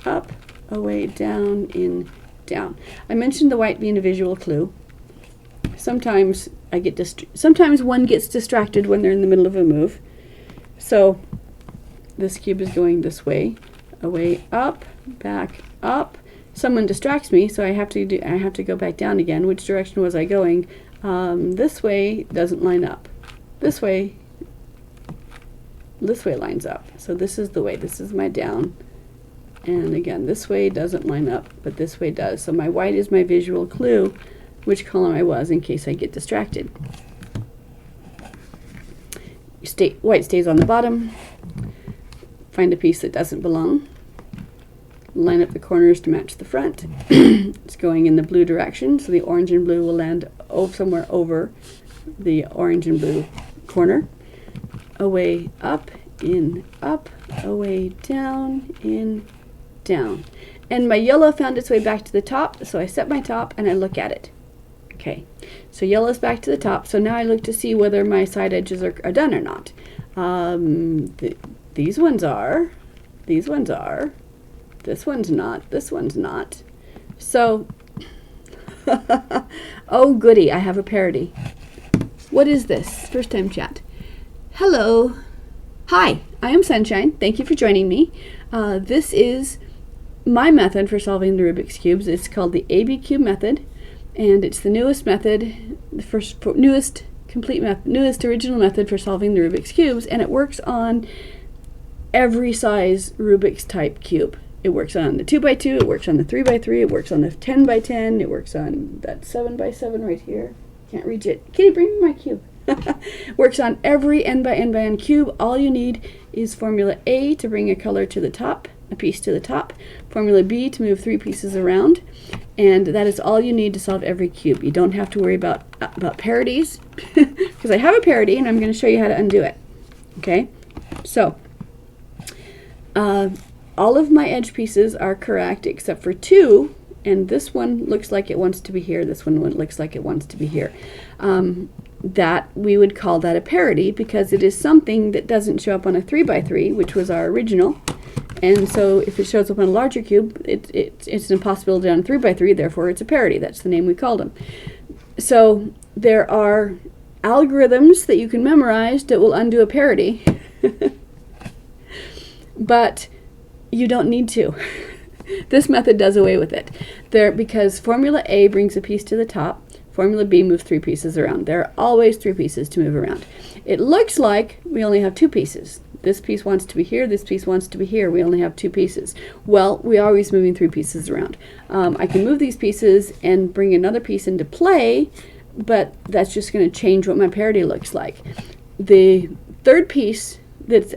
up, away, down, in, down. I mentioned the white being a visual clue. Sometimes sometimes one gets distracted when they're in the middle of a move. So this cube is going this way, away, up, back, up. Someone distracts me, so I have to go back down again. Which direction was I going? This way doesn't line up. This way lines up. So this is the way. This is my down. And again, this way doesn't line up, but this way does. So my white is my visual clue which column I was in case I get distracted. White stays on the bottom. Find a piece that doesn't belong. Line up the corners to match the front. It's going in the blue direction, so the orange and blue will land somewhere over the orange and blue corner. Away, up, in, up, away, down, in, down. And my yellow found its way back to the top, so I set my top and I look at it. Okay, so yellow's back to the top, so now I look to see whether my side edges are done or not. These ones are, this one's not, this one's not. So, oh goody, I have a parody. What is this? First time chat. Hello. Hi, I am Sunshine. Thank you for joining me. This is my method for solving the Rubik's Cubes. It's called the ABCube method, and it's the newest method, newest original method for solving the Rubik's Cubes, and it works on every size Rubik's type cube. It works on the 2x2, it works on the 3x3, it works on the 10x10, it works on that 7x7 right here. Can't reach it. Kitty, bring me my cube. Works on every n by n cube. All you need is Formula A to bring a color to the top, a piece to the top, Formula B to move 3 pieces around, and that is all you need to solve every cube. You don't have to worry about parodies, because I have a parody and I'm going to show you how to undo it. Okay, so all of my edge pieces are correct except for 2, and this one looks like it wants to be here, this one looks like it wants to be here. That we would call that a parody because it is something that doesn't show up on a 3x3, which was our original, and so if it shows up on a larger cube, it's an impossibility on a 3x3, therefore it's a parody. That's the name we called them. So there are algorithms that you can memorize that will undo a parody, but you don't need to. This method does away with it. Because Formula A brings a piece to the top, Formula B moves 3 pieces around. There are always 3 pieces to move around. It looks like we only have 2 pieces. This piece wants to be here, this piece wants to be here. We only have 2 pieces. Well, we're always moving 3 pieces around. I can move these pieces and bring another piece into play, but that's just going to change what my parody looks like. The third piece that's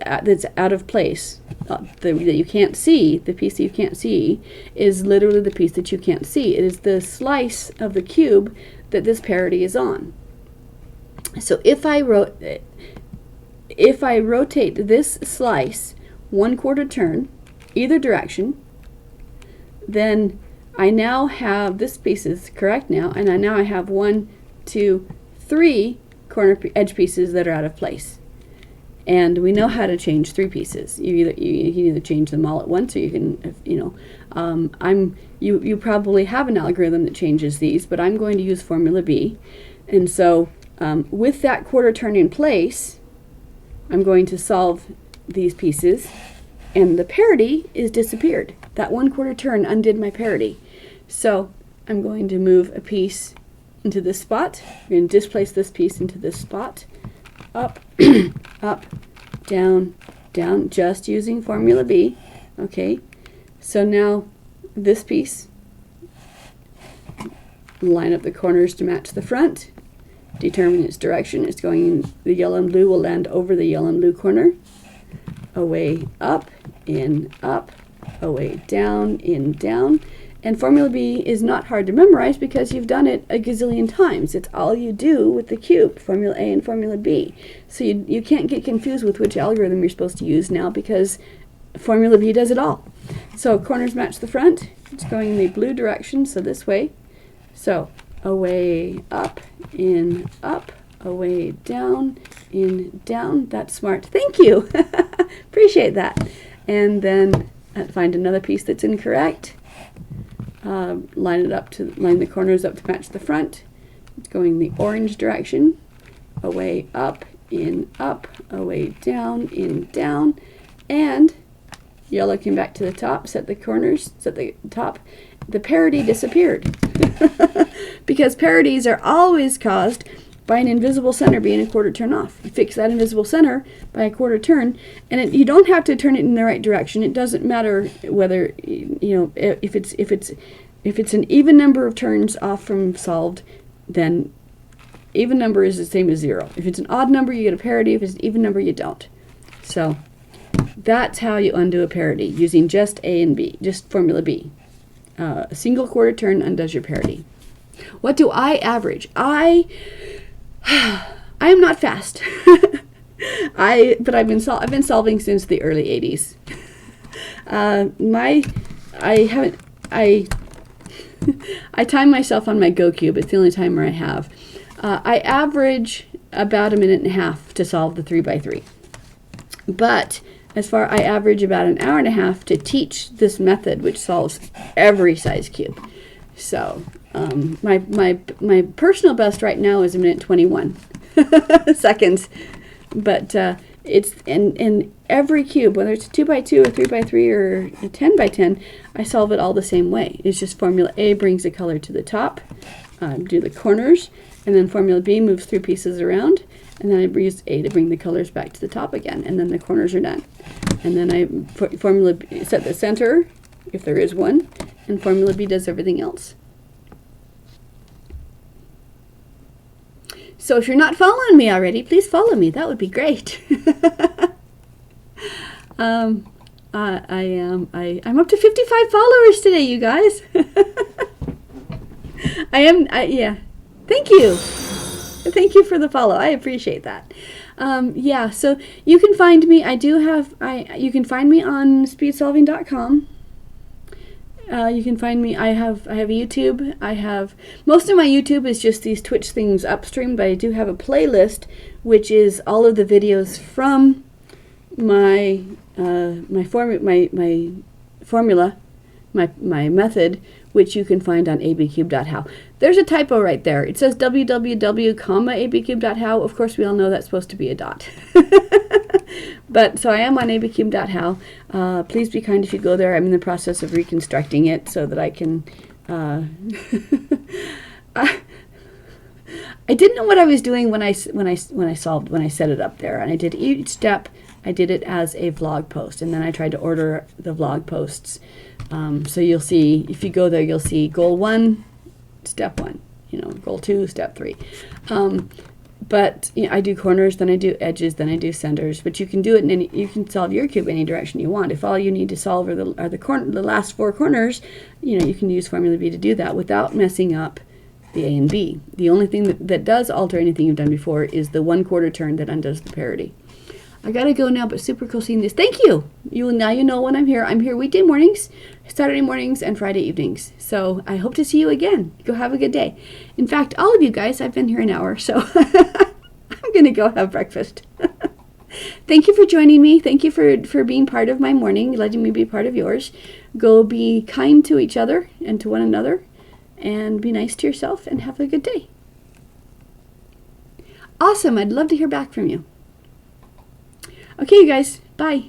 out of place, that you can't see, the piece that you can't see, is literally the piece that you can't see. It is the slice of the cube that this parity is on. So if I rotate this slice 1/4 turn, either direction, then I now have, this piece is correct now, and I have 1, 2, 3 corner edge pieces that are out of place. And we know how to change 3 pieces. You can either change them all at once, or you can, you probably have an algorithm that changes these, but I'm going to use Formula B. And so with that 1/4 turn in place, I'm going to solve these pieces, and the parity is disappeared. That 1/4 turn undid my parity. So I'm going to move a piece into this spot. I'm going to displace this piece into this spot. Up, up, down, down, just using Formula B. Okay, so now this piece, line up the corners to match the front, determine its direction. It's going, the yellow and blue will land over the yellow and blue corner. Away, up, in, up, away, down, in, down. And Formula B is not hard to memorize because you've done it a gazillion times. It's all you do with the cube, Formula A and Formula B. So you can't get confused with which algorithm you're supposed to use now, because Formula B does it all. So corners match the front. It's going in the blue direction, so this way. So away, up, in, up, away, down, in, down. That's smart. Thank you. Appreciate that. And then find another piece that's incorrect. Line the corners up to match the front. It's going the orange direction. Away, up, in, up, away, down, in, down. And yellow came back to the top, set the corners, set the top. The parity disappeared. Because parities are always caused by an invisible center being a 1/4 turn off. You fix that invisible center by a 1/4 turn, and you don't have to turn it in the right direction. It doesn't matter whether, if it's an even number of turns off from solved, then even number is the same as 0. If it's an odd number, you get a parity. If it's an even number, you don't. So that's how you undo a parity, using just A and B, just Formula B. A single 1/4 turn undoes your parity. What do I average? I am not fast. But I've been solving since the early 80s. I time myself on my GoCube. It's the only timer I have. I average about 1.5 minutes to solve the 3x3. But I average about 1.5 hours to teach this method, which solves every size cube. So my personal best right now is 1:21 seconds. But it's in every cube, whether it's a 2x2 or 3x3 or a 10x10, I solve it all the same way. It's just Formula A brings the color to the top, do the corners, and then Formula B moves 3 pieces around, and then I use A to bring the colors back to the top again, and then the corners are done. And then I Formula B, set the center, if there is one, and Formula B does everything else. So if you're not following me already, please follow me. That would be great. I'm up to 55 followers today, you guys. Yeah. Thank you. Thank you for the follow. I appreciate that. Yeah, so you can find me. You can find me on speedsolving.com. You can find me. I have YouTube. Most of my YouTube is just these Twitch things upstream, but I do have a playlist, which is all of the videos from my formula, my method, which you can find on abcube.how. There's a typo right there. It says www.abcube.how. Of course, we all know that's supposed to be a dot. But so I am on abcube.how. Please be kind if you go there. I'm in the process of reconstructing it so that I can. I didn't know what I was doing when I set it up there, and I did each step. I did it as a vlog post, and then I tried to order the vlog posts. So you'll see, if you go there, you'll see goal 1, step 1. Goal 2, step 3. But you know, I do corners, then I do edges, then I do centers. But you can do it in any, you can solve your cube any direction you want. If all you need to solve are the last four corners, you know, you can use Formula B to do that without messing up the A and B. The only thing that does alter anything you've done before is the 1/4 turn that undoes the parity. I gotta go now, but super cool seeing this. Thank you. Now you know when I'm here. I'm here weekday mornings, Saturday mornings, and Friday evenings. So I hope to see you again. Go have a good day. In fact, all of you guys, I've been here an hour, so I'm gonna go have breakfast. Thank you for joining me. Thank you for being part of my morning, letting me be part of yours. Go be kind to each other and to one another, and be nice to yourself, and have a good day. Awesome. I'd love to hear back from you. Okay, you guys. Bye.